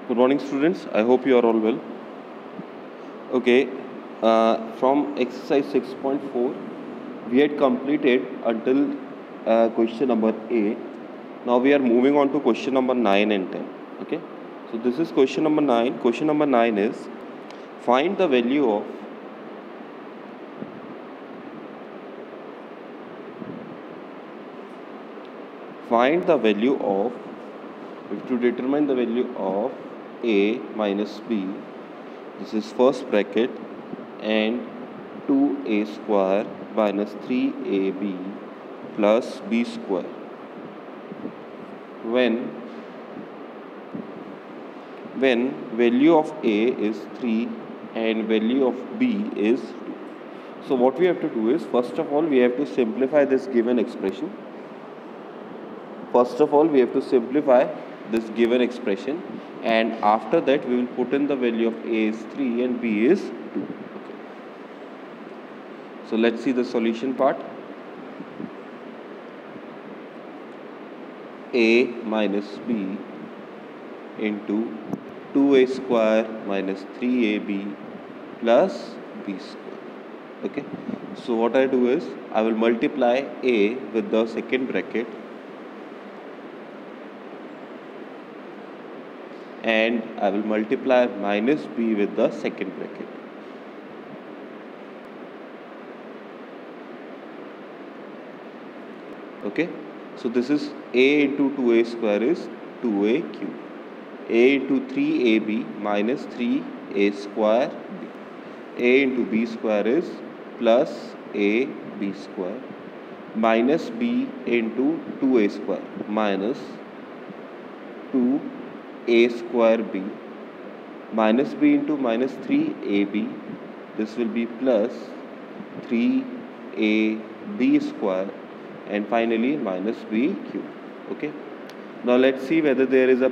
Good morning, students. I hope you are all well. Okay, from exercise 6.4, we had completed until question number A. Now we are moving on to question number 9 and 10. Okay, so this is question number 9. Question number 9 is find the value of if to determine the value of A minus B, this is first bracket, and 2A square minus 3AB plus B square when value of A is 3 and value of B is 2. So what we have to do is, first of all, we have to simplify this given expression. And after that we will put in the value of A is 3 and B is 2. Okay. So let's see the solution part. A minus B into 2A square minus 3AB plus B square. Okay. So what I do is, I will multiply A with the second bracket and I will multiply minus B with the second bracket. Okay, so this is A into 2A square is 2A cube. A into 3AB minus 3A square B. A into B square is plus AB square minus B into 2A square minus 2A square B minus B into minus 3AB, this will be plus 3AB square, and finally minus B cube. Okay, now let's see whether there is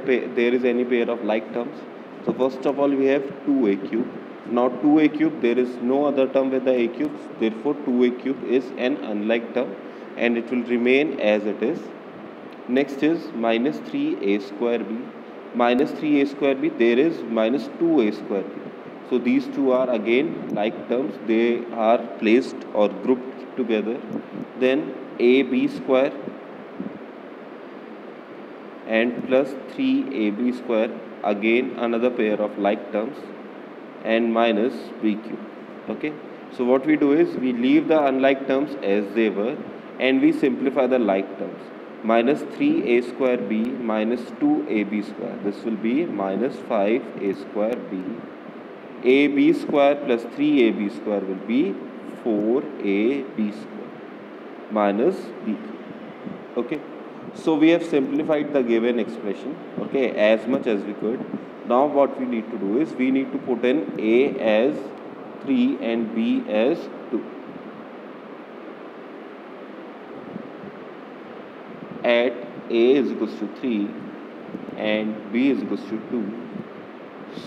any pair of like terms. So first of all, we have 2A cube. Now 2A cube, there is no other term with the A cubes, therefore 2A cube is an unlike term and it will remain as it is. Next is minus 3A square B. Minus 3A square B, there is minus 2A square B. So these two are again like terms, they are placed or grouped together. Then AB square and plus 3AB square, again another pair of like terms, and minus B cube. Okay, so what we do is, we leave the unlike terms as they were and we simplify the like terms. Minus 3A square B minus 2AB square, this will be minus 5A square B. AB square plus 3AB square will be 4AB square minus B. Okay, so we have simplified the given expression, okay, as much as we could. Now what we need to do is, we need to put in A as 3 and B as 2. At A is equals to 3 and B is equals to 2,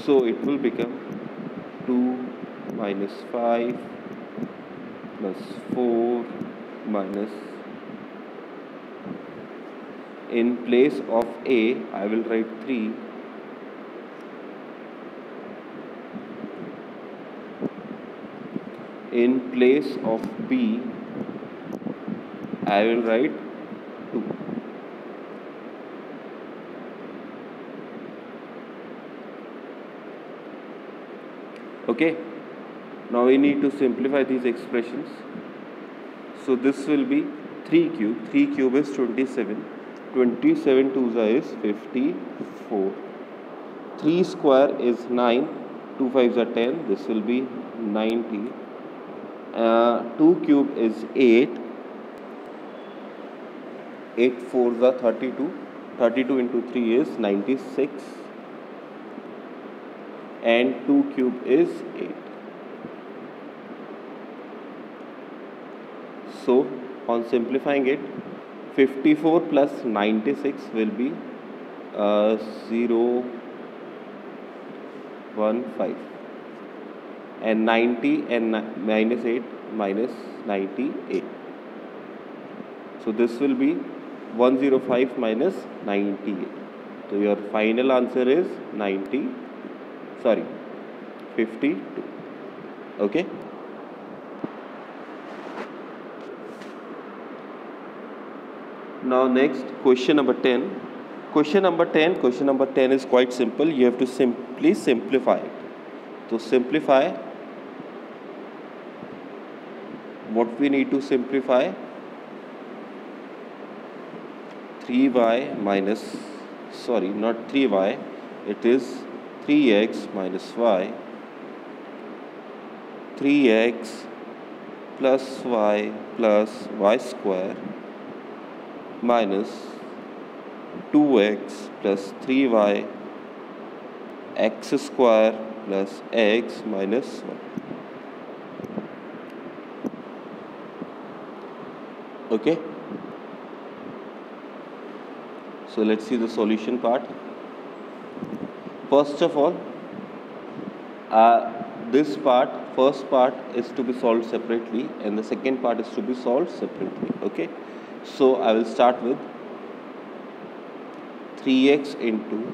so it will become 2 minus 5 plus 4 minus, in place of A I will write 3, in place of B I will write 2. Okay, now we need to simplify these expressions. So this will be 3 cube. 3 cube is 27. 27 twos is 54. 3 square is 9. 2 fives are 10. This will be 90. 2 cube is 8. 8 fours are 32. 32 into 3 is 96. And 2 cube is 8. So on simplifying it, 54 plus 96 will be 015, and 90 and minus 8 minus 98. So this will be 105 minus 98. So your final answer is 52. Okay. Now next, question number 10. Question number 10 is quite simple. You have to simply simplify it. To simplify, what we need to simplify? 3y minus, not 3y, it is 3x minus y, 3x plus y square minus 2x plus 3y x square plus x minus 1. Okay. So let's see the solution part. First of all, first part is to be solved separately and the second part is to be solved separately. Okay. So I will start with 3x into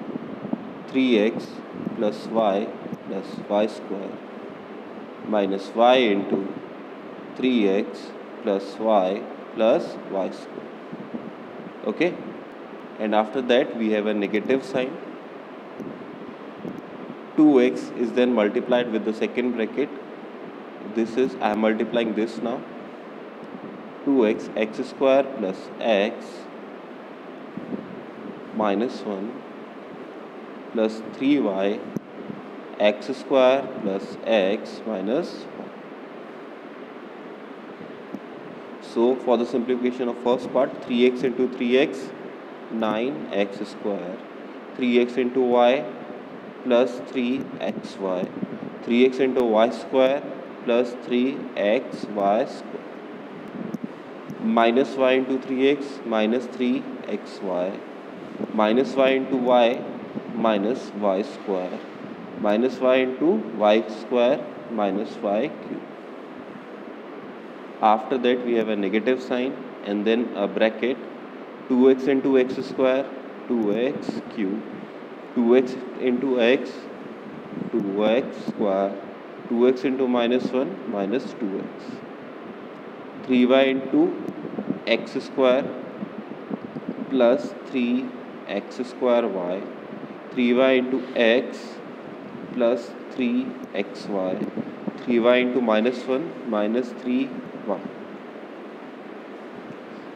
3x plus y square minus y into 3x plus y square. Okay. And after that we have a negative sign. 2x is then multiplied with the second bracket. This is, I am multiplying this now. 2x x square plus x minus 1 plus 3y x square plus x minus 1. So for the simplification of first part, 3x into 3x, 9x square, 3x into y plus 3xy, 3x into y square plus 3xy square, minus y into 3x minus 3xy, minus y into y minus y square, minus y into y square minus y cube. After that we have a negative sign and then a bracket. 2x into x square, 2x cube, 2x into x, 2x square, 2x into minus 1 minus 2x, 3y into x square plus 3x square y, 3y into x plus 3xy, 3y into minus 1 minus 3y.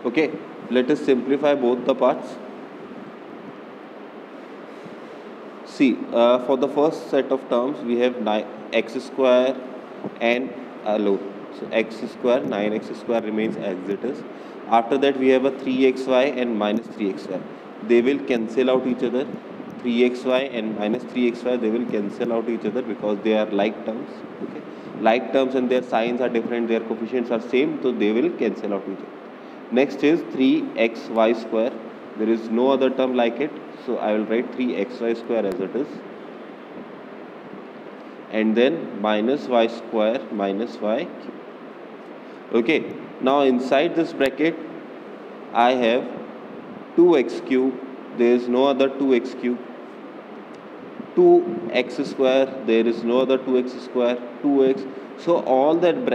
Okay, let us simplify both the parts. See, for the first set of terms we have x square and alone. So x square, 9x square remains as it is. After that we have a 3xy and minus 3xy. They will cancel out each other. 3xy and minus 3xy, they will cancel out each other because they are like terms. Okay, like terms and their signs are different, their coefficients are same, so they will cancel out each other. Next is 3xy square. There is no other term like it, so I will write 3xy square as it is. And then minus y square minus y cube. Okay, now inside this bracket I have 2x cube. There is no other 2x cube. 2x square, there is no other 2x square, 2x. So all that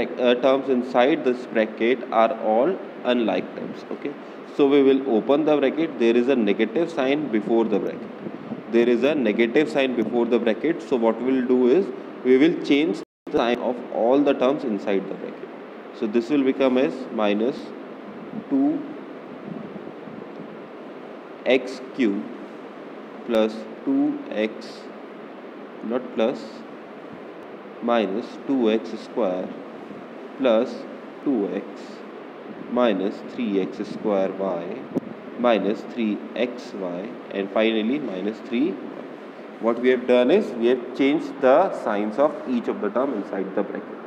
terms inside this bracket are all unlike terms. Okay, so we will open the bracket. There is a negative sign before the bracket. There is a negative sign before the bracket. So what we will do is we will change the sign of all the terms inside the bracket. So this will become as minus 2x cube plus 2x, not plus, minus 2x square plus 2x minus 3x square y minus 3xy and finally minus 3y. What we have done is we have changed the signs of each of the term inside the bracket.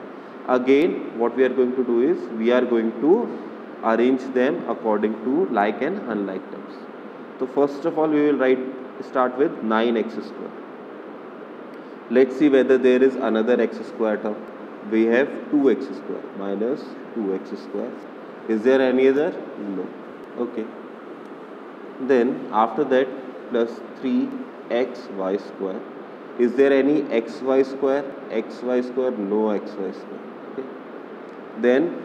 Again, what we are going to do is we are going to arrange them according to like and unlike terms. So first of all we will start with 9x square. Let's see whether there is another x square term. We have 2x square minus 2x square. Is there any other? No. Okay. Then after that plus 3xy square. Is there any xy square? Xy square? No xy square. Okay. Then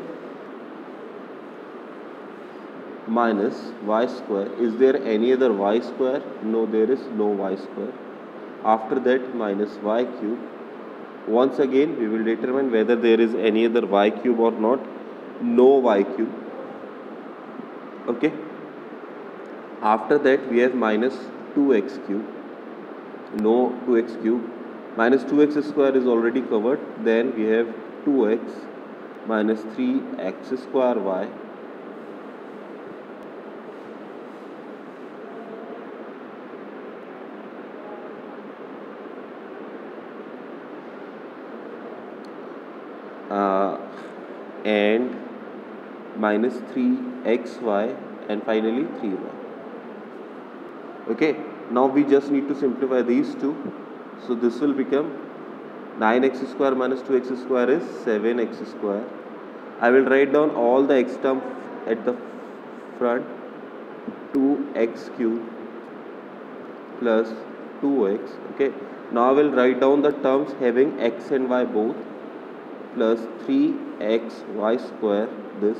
minus y square. Is there any other y square? No, there is no y square. After that, minus y cube. Once again, we will determine whether there is any other y cube or not. No y cube. Okay. After that, we have minus 2x cube. No 2x cube. Minus 2x square is already covered. Then we have 2x minus 3x square y. And minus 3xy and finally 3y. Okay, now we just need to simplify these two. So this will become 9x square minus 2x square is 7x square. I will write down all the x term at the front. 2x cube plus 2x. Okay, now I will write down the terms having x and y both, plus 3xy square this,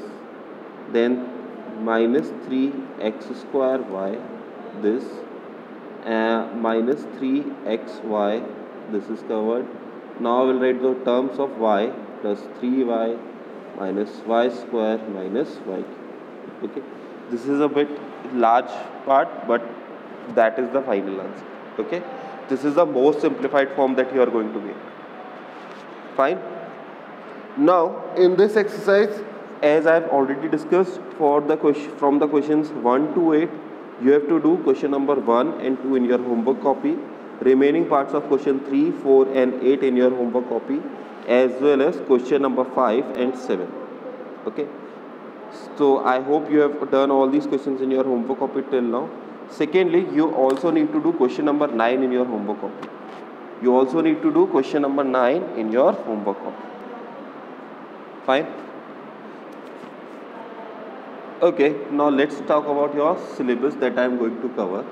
then minus 3x square y this, minus 3xy, this is covered. Now I will write the terms of y, plus 3y minus y square minus y cube. Okay, this is a bit large part, but that is the final answer. Okay, this is the most simplified form that you are going to get. Fine. Now in this exercise, as I have already discussed, for the question from the questions 1 to 8, you have to do question number 1 and 2 in your homework copy, remaining parts of question 3, 4 and 8 in your homework copy, as well as question number 5 and 7. Okay, so I hope you have done all these questions in your homework copy till now. Secondly, you also need to do question number 9 in your homework copy. You also need to do question number 9 in your homework copy. Fine. Okay, now let's talk about your syllabus that I am going to cover.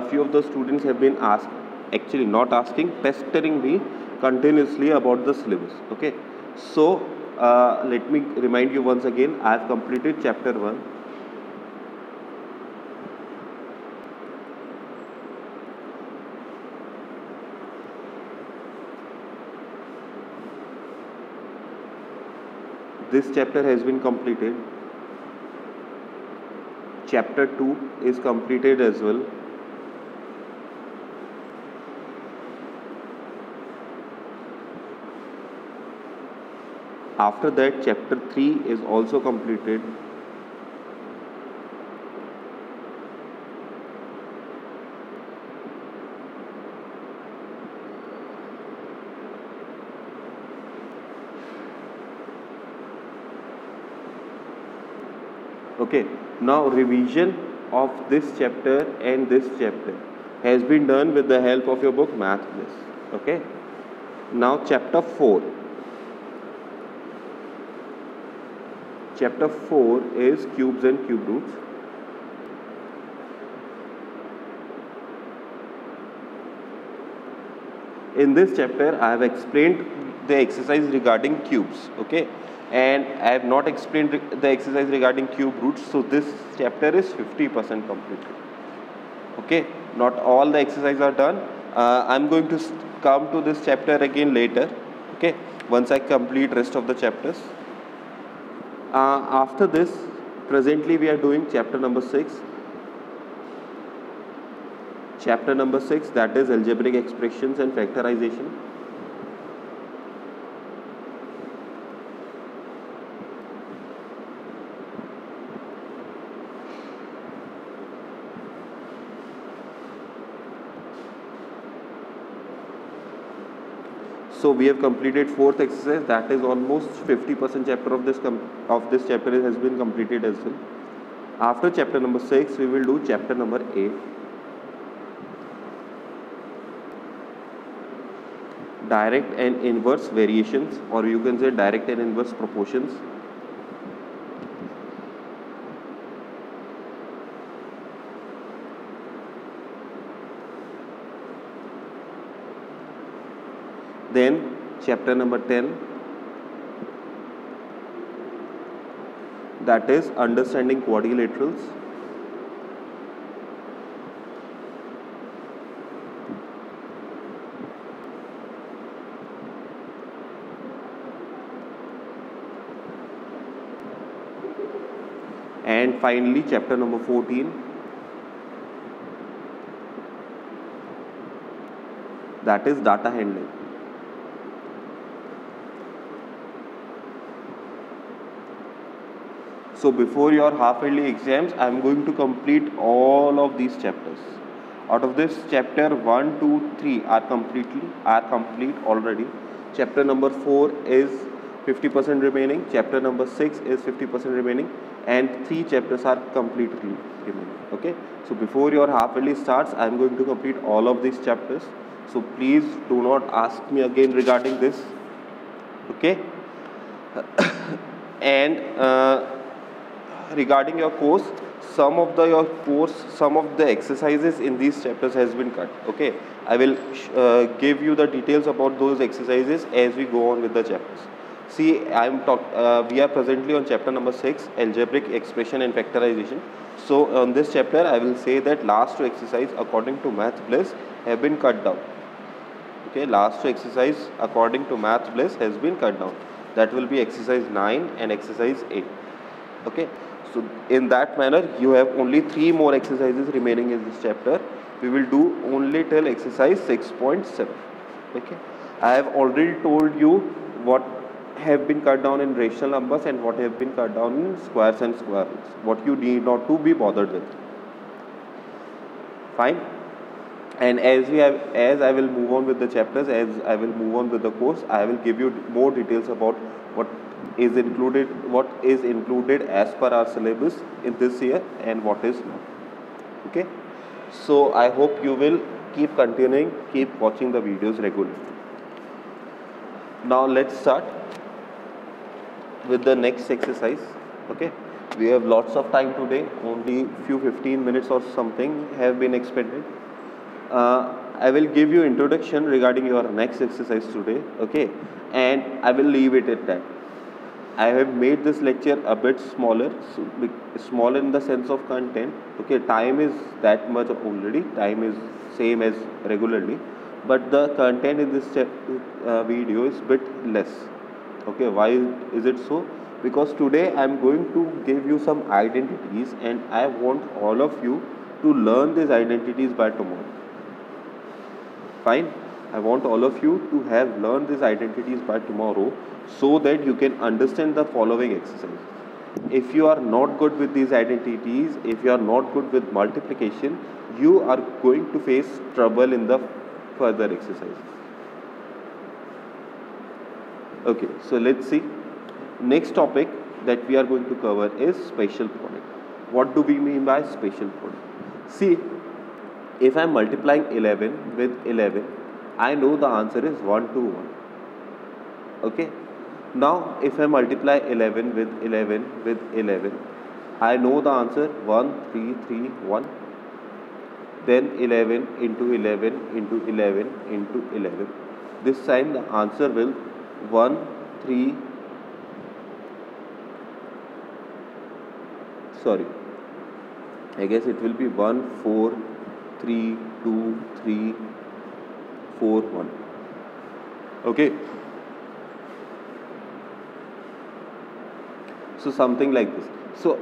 Few of the students have been actually not asking, pestering me continuously about the syllabus. Okay, so let me remind you once again, I have completed chapter 1. This chapter has been completed. Chapter 2 is completed as well. After that, chapter 3 is also completed. Okay, now revision of this chapter and this chapter has been done with the help of your book Math Bliss. Okay, now chapter 4. Chapter 4 is cubes and cube roots. In this chapter, I have explained the exercise regarding cubes. Okay, and I have not explained the exercise regarding cube roots, so this chapter is 50% completed. Okay, not all the exercises are done. I'm going to come to this chapter again later. Okay, once I complete rest of the chapters. After this, presently we are doing chapter number 6. Chapter number 6, that is algebraic expressions and factorization. So we have completed 4th exercise, that is almost 50% chapter of this chapter has been completed as well. After chapter number 6, we will do chapter number 8. Direct and inverse variations, or you can say direct and inverse proportions. Then chapter number 10, that is understanding quadrilaterals. And finally chapter number 14, that is data handling. So before your half-yearly exams, I am going to complete all of these chapters. Out of this, chapter 1, 2, 3 are complete already. Chapter number 4 is 50% remaining. Chapter number 6 is 50% remaining, and 3 chapters are completely remaining. Okay. So before your half-yearly starts, I am going to complete all of these chapters. So please do not ask me again regarding this. Okay. And regarding your course, some of the exercises in these chapters has been cut. Okay, I will give you the details about those exercises as we go on with the chapters. See, we are presently on chapter number 6, algebraic expression and factorization. So on this chapter, I will say that last 2 exercises according to Math Bliss have been cut down. Okay, last 2 exercises according to Math Bliss has been cut down. That will be exercise 9 and exercise 8. Okay. So in that manner, you have only 3 more exercises remaining in this chapter. We will do only till exercise 6.7. Okay. I have already told you what have been cut down in rational numbers and what have been cut down in squares and square roots. What you need not to be bothered with. Fine. And as I will move on with the chapters, as I will move on with the course, I will give you more details about what is included as per our syllabus in this year and what is not. Okay. So I hope you will keep watching the videos regularly. Now let's start with the next exercise. Okay. We have lots of time today. Only few 15 minutes or something have been expended. I will give you introduction regarding your next exercise today. Okay. And I will leave it at that. I have made this lecture a bit smaller, smaller in the sense of content. Okay, time is that much already. Time is same as regularly, but the content in this video is bit less. Okay, why is it so? Because today I am going to give you some identities, and I want all of you to learn these identities by tomorrow. Fine. I want all of you to have learned these identities by tomorrow, so that you can understand the following exercise. If you are not good with these identities, if you are not good with multiplication, you are going to face trouble in the further exercises. Okay, so let's see. Next topic that we are going to cover is spatial product. What do we mean by spatial product? See, if I am multiplying 11 with 11, I know the answer is 1 to 1. Okay. Now, if I multiply 11 with 11 with 11, I know the answer 1, 3, 3, 1. Then 11 into 11 into 11 into 11. This time the answer will 1, 3, sorry, I guess it will be 1, 4, 3, 2, 3, 4, 1. Okay. So something like this. So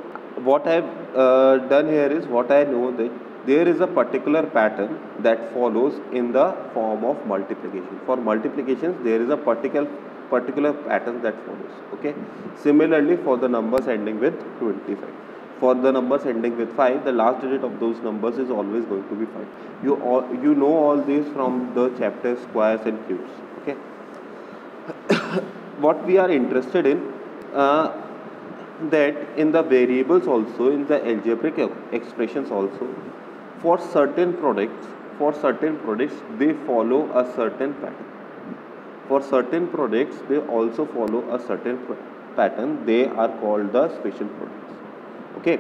what I have done here is, what I know that there is a particular pattern that follows in the form of multiplication. For multiplications, there is a particular pattern that follows. Okay. Similarly, for the numbers ending with 25. For the numbers ending with 5, the last digit of those numbers is always going to be 5. You know all these from the chapter squares and cubes. Okay. What we are interested in, that in the variables also, in the algebraic expressions also, for certain products they follow a certain pattern. For certain products they also follow a certain pattern. They are called the spatial products. Okay,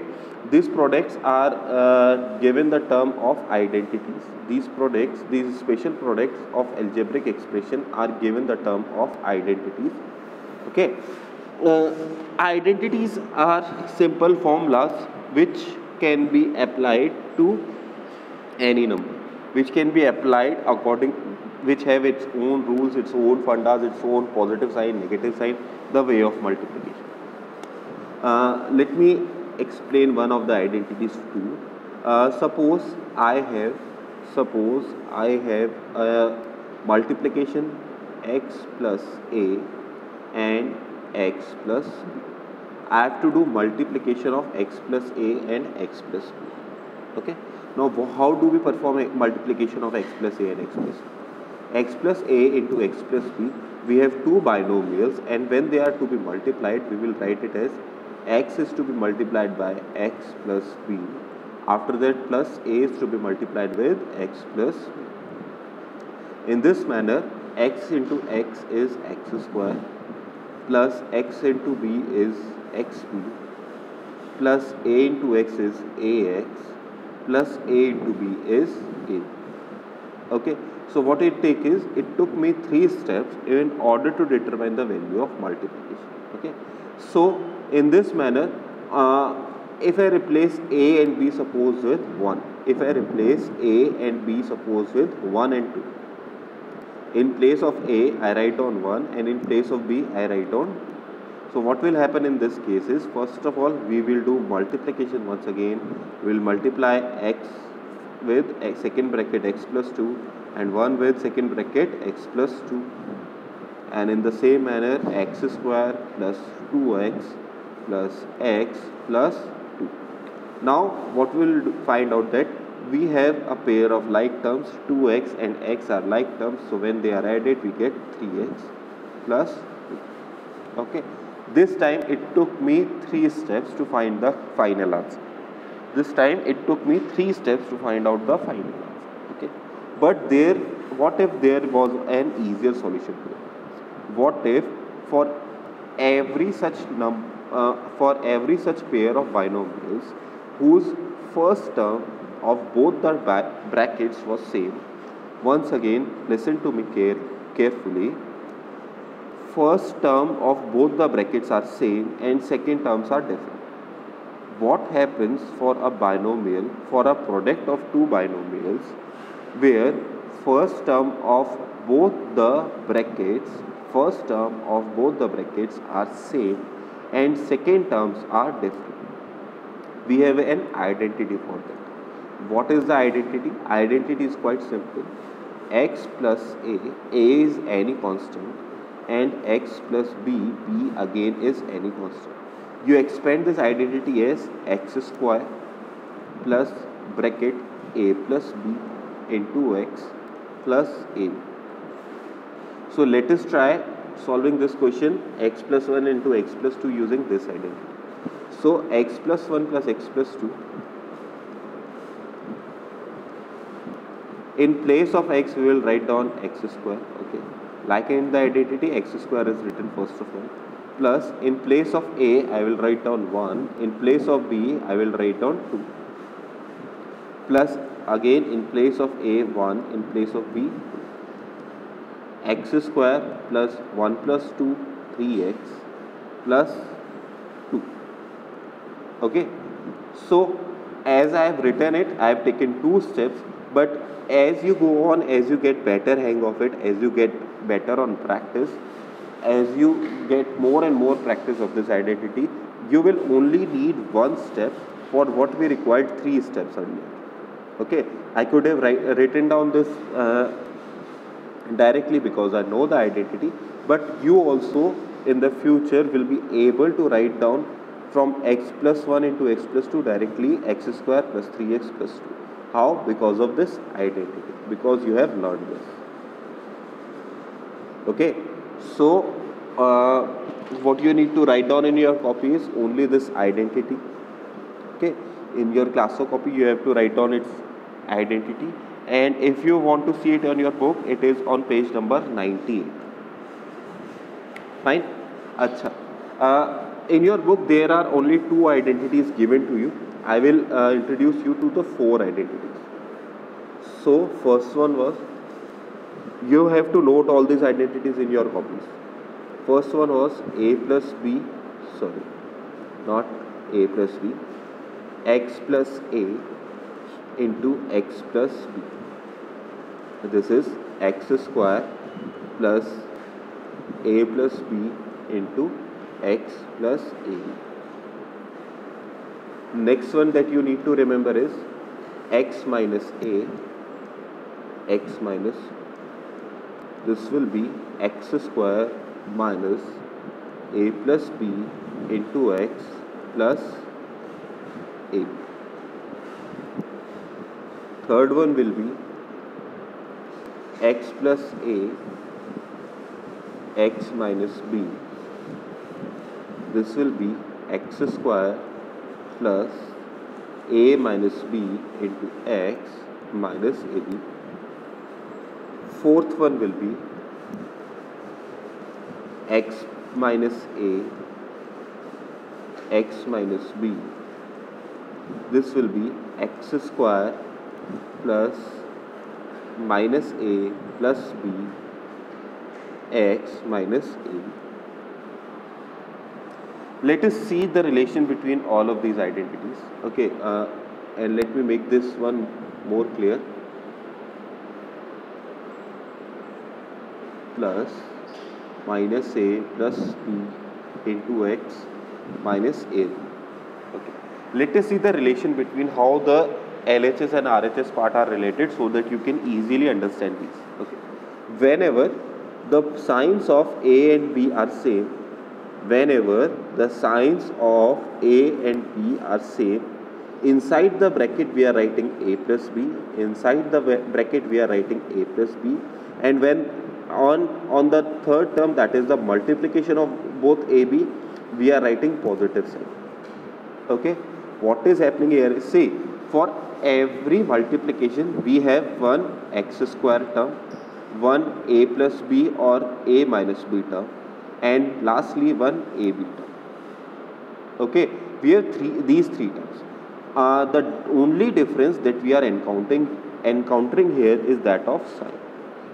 these products are given the term of identities. These products, these special products of algebraic expression are given the term of identities. Okay, identities are simple formulas which can be applied to any number, which can be applied according, which have its own rules, its own fundas, its own positive sign, negative sign, the way of multiplication. Let me explain one of the identities too. Suppose I have a multiplication x plus a and x plus b. I have to do multiplication of x plus a and x plus b. Okay. Now, how do we perform a multiplication of x plus a and x plus b? X plus a into x plus b, we have two binomials, and when they are to be multiplied, we will write it as x is to be multiplied by x plus b. After that, plus a is to be multiplied with x plus b. In this manner, x into x is x square, plus x into b is xb, plus a into x is ax, plus a into b is a. Okay, so what it took me 3 steps in order to determine the value of multiplication. Okay, so in this manner, if I replace a and b suppose with 1, if I replace a and b suppose with 1 and 2, in place of a I write on 1 and in place of b I write on 2. So what will happen in this case is, first of all, we will do multiplication once again. We will multiply x with second bracket x plus 2 and 1 with second bracket x plus 2, and in the same manner x square plus 2x plus x plus 2. Now what we will find out that we have a pair of like terms, 2x and x are like terms, so when they are added we get 3x plus 2. Okay, this time it took me 3 steps to find the final answer. This time it took me 3 steps to find out the final answer. Okay, but what if there was an easier solution to it? What if for every such pair of binomials whose first term of both the brackets was same? Once again, listen to me carefully. First term of both the brackets are same and second terms are different. What happens for a binomial, for a product of two binomials, where first term of both the brackets are same and second terms are different? We have an identity for that. What is the identity? Identity is quite simple. X plus a is any constant, and x plus b again is any constant. You expand this identity as x square plus bracket a plus b into x plus a. So let us try solving this question x plus 1 into x plus 2 using this identity. So x plus 1 plus x plus 2, in place of x we will write down x square. Okay, like in the identity, x square is written first of all, plus in place of a I will write down 1, in place of b I will write down 2, plus again in place of a 1, in place of b x square plus 1 plus 2 3x plus 2. Okay, so as I have written it, I have taken 2 steps, but as you go on, as you get better hang of it, as you get better on practice, as you get more and more practice of this identity, you will only need 1 step for what we required 3 steps earlier. Okay, I could have written down this directly because I know the identity, but you also in the future will be able to write down from x plus 1 into x plus 2 directly x square plus 3x plus 2. How? Because of this identity, because you have learned this. Okay, so what you need to write down in your copy is only this identity. Okay, in your classo copy you have to write down its identity, and if you want to see it on your book, it is on page number 98. Fine. Acha. In your book there are only 2 identities given to you. I will introduce you to the 4 identities. So first one was, you have to note all these identities in your copies. First one was a plus b, sorry, not a plus b, x plus a into x plus b. This is x square plus a plus b into x plus a. Next one that you need to remember is x minus a, x minus, this will be x square minus a plus b into x plus a. Third one will be x plus a, x minus b. This will be x square plus a minus b into x minus ab. Fourth one will be x minus a, x minus b. This will be x square plus minus a plus b x minus a. Let us see the relation between all of these identities. Okay, and let me make this one more clear. Plus minus a plus b into x minus a. Okay, let us see the relation between how the LHS and RHS part are related so that you can easily understand these. Okay, whenever the signs of a and b are same, whenever the signs of a and b are same, inside the bracket we are writing a plus b, inside the bracket we are writing a plus b, and when on the third term, that is the multiplication of both ab, we are writing positive sign. Okay, what is happening here is, see, for every multiplication we have one x square term, one a plus b or a minus b term, and lastly one ab term. Okay, we have these three terms. The only difference that we are encountering here is that of sign.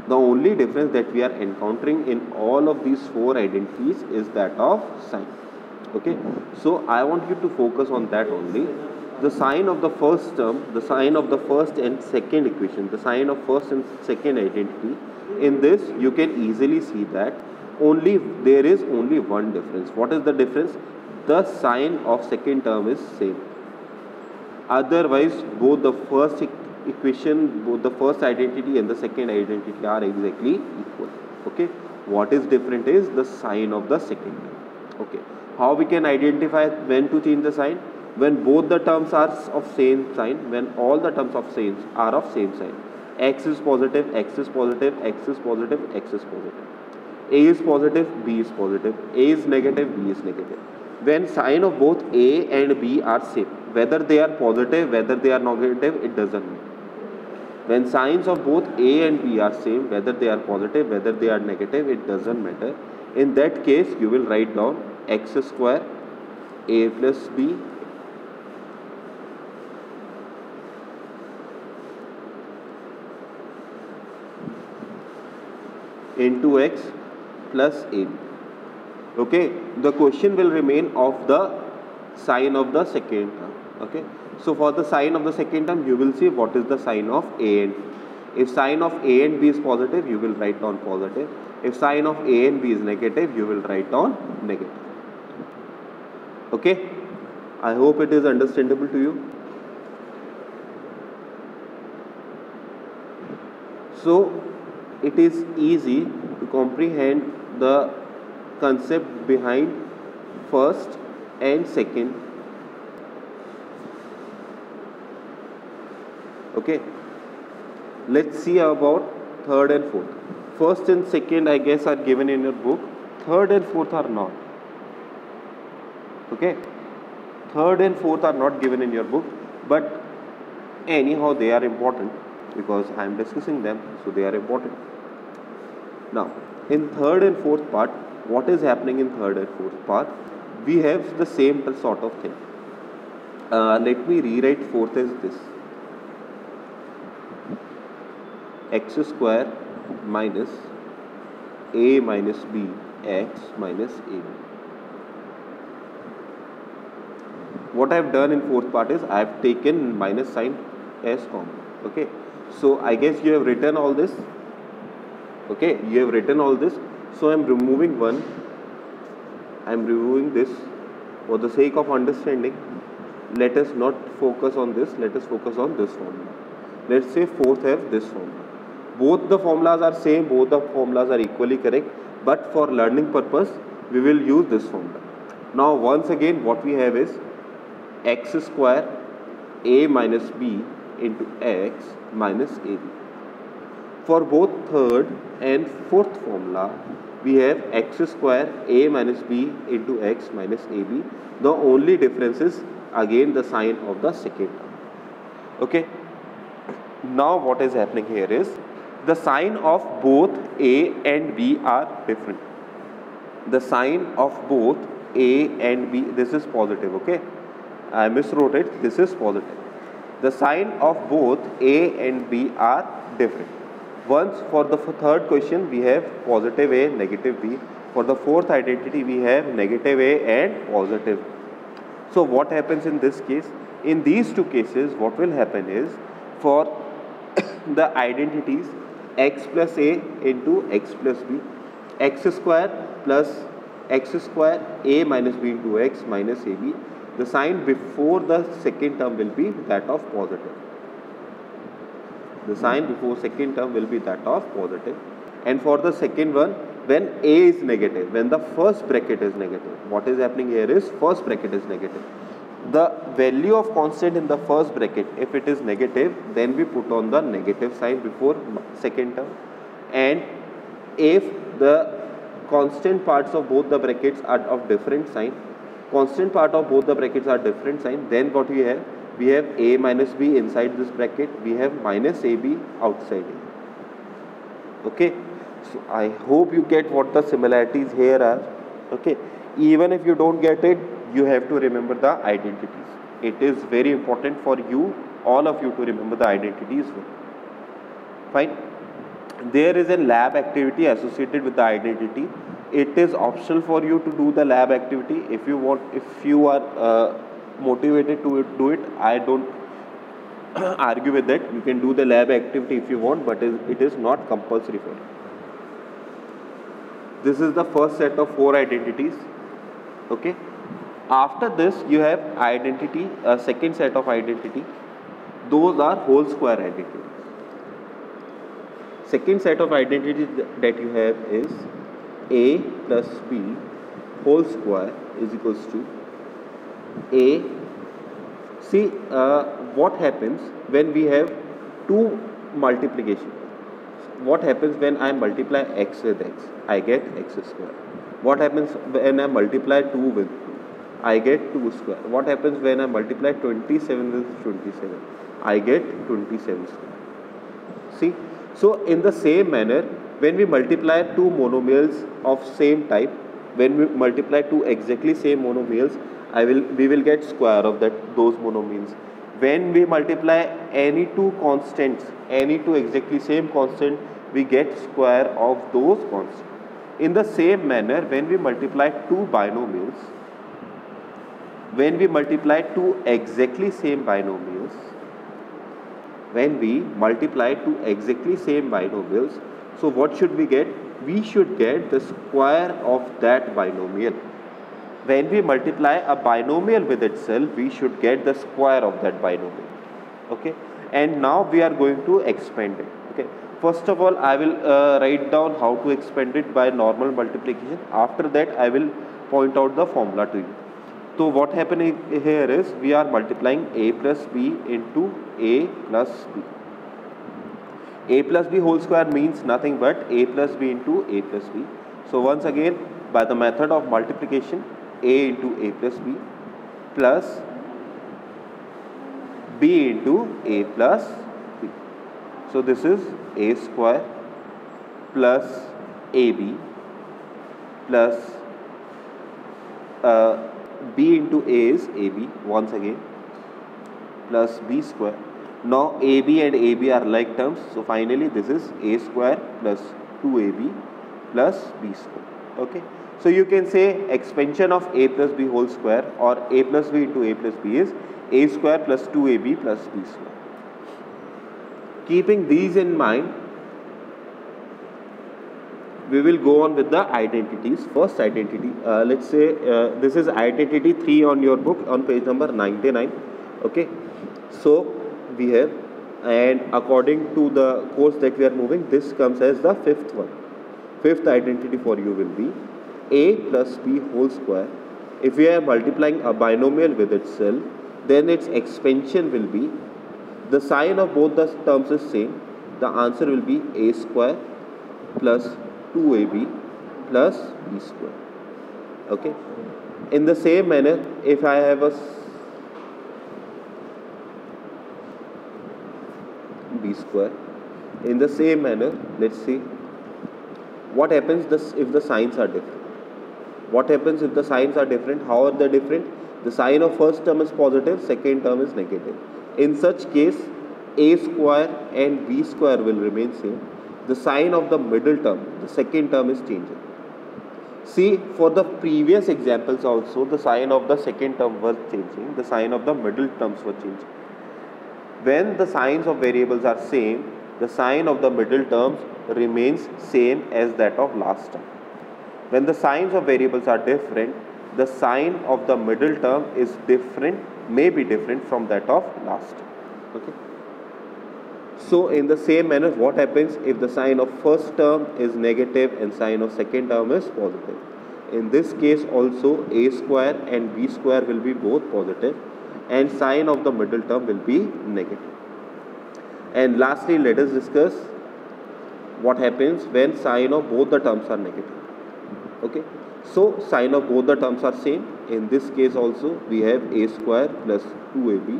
The only difference that we are encountering in all of these 4 identities is that of sign. Okay, so I want you to focus on that only. The sign of the first term, the sign of the first and second equation, the sign of first and second identity, in this you can easily see that there is only one difference. What is the difference? The sign of second term is same. Otherwise, both the first equation, both the first identity and the second identity are exactly equal. Okay, what is different is the sign of the second term. Okay, how we can identify when to change the sign? When both the terms are of same sign, when all the terms of same are of same sign. X is positive, x is positive, x is positive, x is positive. A is positive, B is positive, A is negative, B is negative. When sign of both A and B are same, whether they are positive, whether they are negative, it doesn't matter. When signs of both A and B are same, whether they are positive, whether they are negative, it doesn't matter. In that case, you will write down x square A plus B into x plus AB. Okay, the question will remain of the sign of the second term. Okay, so for the sign of the second term, you will see what is the sign of A and B. If sign of A and B is positive, you will write down positive. If sign of A and B is negative, you will write down negative. Okay, I hope it is understandable to you. So it is easy to comprehend the concept behind first and second. Okay, let's see about third and fourth. First and second, I guess, are given in your book. Third and fourth are not. Okay, third and fourth are not given in your book, but anyhow they are important because I am discussing them, so they are important. Now, in third and fourth part, what is happening in third and fourth part? we have the same sort of thing. Let me rewrite fourth as this: x square minus a minus b x minus ab. What I have done in fourth part is I have taken minus sign as common. Okay, so I guess you have written all this. Okay, you have written all this. So I am removing one. I am removing this for the sake of understanding. Let us not focus on this. Let us focus on this formula. Let's say fourth have this formula. Both the formulas are same. Both the formulas are equally correct. But for learning purpose, we will use this formula. Now once again, what we have is x square a minus b into x minus ab. For both third and fourth formula, we have x square a minus b into x minus ab. The only difference is again the sign of the second term. Okay. Now what is happening here is the sign of both a and b are different. The sign of both a and b, this is positive. Okay, I miswrote it. This is positive. The sign of both a and b are different. Once for the third question we have positive a, negative b. For the fourth identity we have negative a and positive. So what happens in this case? In these two cases, what will happen is for the identities x plus a into x plus b, x square plus x square a minus b into x minus ab, the sign before the second term will be that of positive. The sign before second term will be that of positive. And for the second one, when a is negative, when the first bracket is negative, what is happening here is first bracket is negative. The value of constant in the first bracket, if it is negative, then we put on the negative sign before second term. And if the constant parts of both the brackets are of different sign, constant part of both the brackets are different sign, then what we have? We have a minus b inside this bracket, we have minus ab outside it. Okay, so I hope you get what the similarities here are. Okay, even if you don't get it, you have to remember the identities. It is very important for you, all of you, to remember the identities. Fine. There is a lab activity associated with the identity. It is optional for you to do the lab activity. If you want, if you are motivated to do it, I don't argue with that. You can do the lab activity if you want, but it is not compulsory for you. This is the first set of 4 identities. Okay. After this, you have identity, a second set of identity. Those are whole square identities. Second set of identities that you have is a plus b whole square is equals to a. See what happens when we have 2 multiplication. What happens when I multiply x with x? I get x square. What happens when I multiply 2 with 2? I get 2 square. What happens when I multiply 27 with 27? I get 27 square. See? So in the same manner, when we multiply 2 monomials of same type, when we multiply 2 exactly same monomials, we will get square of those monomials. When we multiply any 2 constants, any 2 exactly same constant, we get square of those constants. In the same manner, when we multiply 2 binomials, when we multiply 2 exactly same binomials, when we multiply 2 exactly same binomials, so what should we get? We should get the square of that binomial. When we multiply a binomial with itself, we should get the square of that binomial. Okay, and now we are going to expand it. Okay, first of all, I will write down how to expand it by normal multiplication. After that, I will point out the formula to you. So what happening here is we are multiplying a plus b into a plus b. A plus b whole square means nothing but a plus b into a plus b. So once again, by the method of multiplication, a into a plus b plus b into a plus b. So this is a square plus ab plus uh, b into a is ab once again, plus b square. Now ab and ab are like terms, so finally this is a square plus 2ab plus b square. Okay, so you can say expansion of a plus b whole square or a plus b into a plus b is a square plus 2ab plus b square. Keeping these in mind, we will go on with the identities. First identity, let's say this is identity 3 on your book on page number 99. Okay, so we have, and according to the course that we are moving, this comes as the fifth one. Fifth identity for you will be a plus b whole square. If we are multiplying a binomial with itself, then its expansion will be, the sign of both the terms is same, the answer will be a square plus 2ab plus b square. Okay, in the same manner, if I have a b square, in the same manner, let's see what happens if the signs are different. What happens if the signs are different? How are they different? The sign of first term is positive, second term is negative. In such case, a square and b square will remain same. The sign of the middle term, the second term, is changing. See, for the previous examples also, the sign of the second term was changing, the sign of the middle terms were changing. When the signs of variables are same, the sign of the middle terms remains same as that of last term. When the signs of variables are different, the sign of the middle term is different, may be different from that of last term. Okay. So in the same manner, what happens if the sign of first term is negative and sign of second term is positive? In this case also, a square and b square will be both positive and sign of the middle term will be negative. And lastly, let us discuss what happens when sign of both the terms are negative. Okay, so sign of both the terms are same. In this case also, we have a square plus 2ab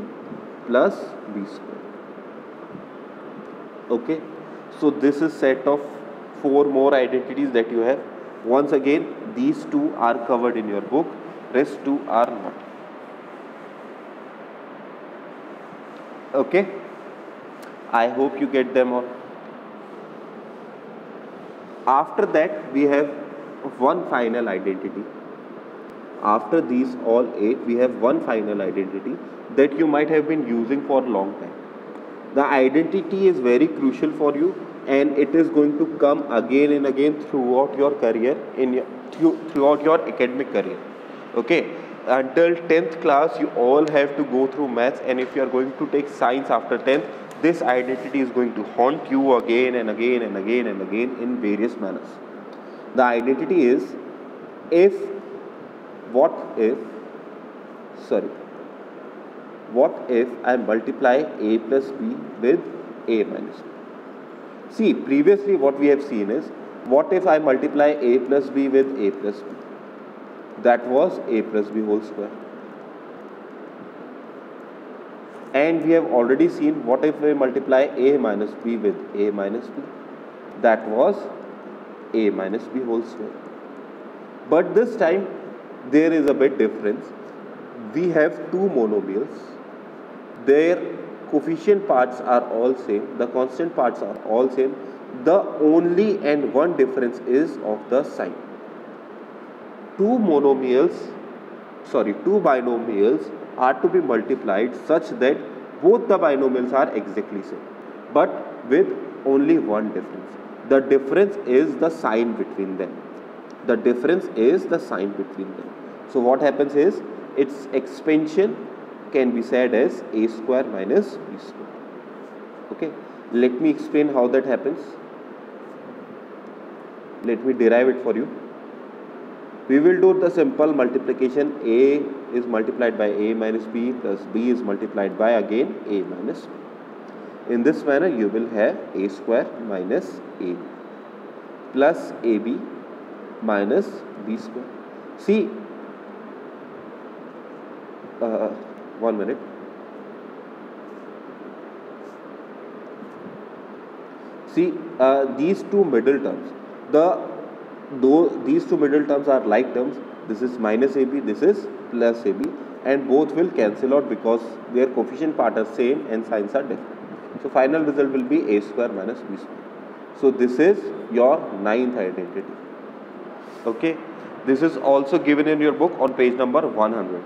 plus b square. Okay, so this is set of 4 more identities that you have. Once again, these 2 are covered in your book, rest 2 are not. Okay, I hope you get them all. After that, we have one final identity. After these all 8, we have one final identity that you might have been using for a long time. The identity is very crucial for you and it is going to come again and again throughout your career, throughout your academic career. Okay, until 10th class you all have to go through maths, and if you are going to take science after 10th, this identity is going to haunt you again and again and again and again in various manners. The identity is, what if I multiply a plus b with a minus b? See, previously what we have seen is, what if I multiply a plus b with a plus b? That was a plus b whole square. And we have already seen, what if we multiply a minus b with a minus b? That was a minus b whole square. But this time there is a bit difference. We have 2 monomials. Their coefficient parts are all same, the constant parts are all same. The only and one difference is of the sign. Two binomials are to be multiplied such that both the binomials are exactly same, but with only one difference. The difference is the sign between them. So what happens is, its expansion can be said as a square minus b square. Okay, let me explain how that happens. Let me derive it for you. We will do the simple multiplication. A is multiplied by a minus b plus b is multiplied by again a minus b. In this manner, you will have a square minus a plus ab minus b square. See, 1 minute. See, these two middle terms, these two middle terms are like terms, this is minus AB, this is plus AB, and both will cancel out because their coefficient part are same and signs are different. So final result will be a square minus b square. So this is your ninth identity. Okay, this is also given in your book on page number 100.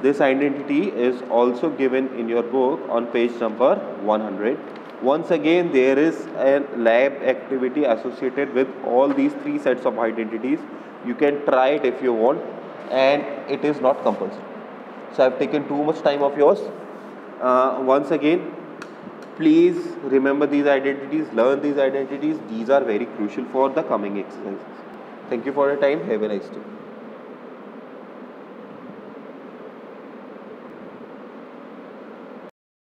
This identity is also given in your book on page number 100. Once again, there is a lab activity associated with all these three sets of identities. You can try it if you want, and it is not compulsory. So I have taken too much time of yours. Once again, please remember these identities, learn these identities. These are very crucial for the coming exercises. Thank you for your time. Have a nice day.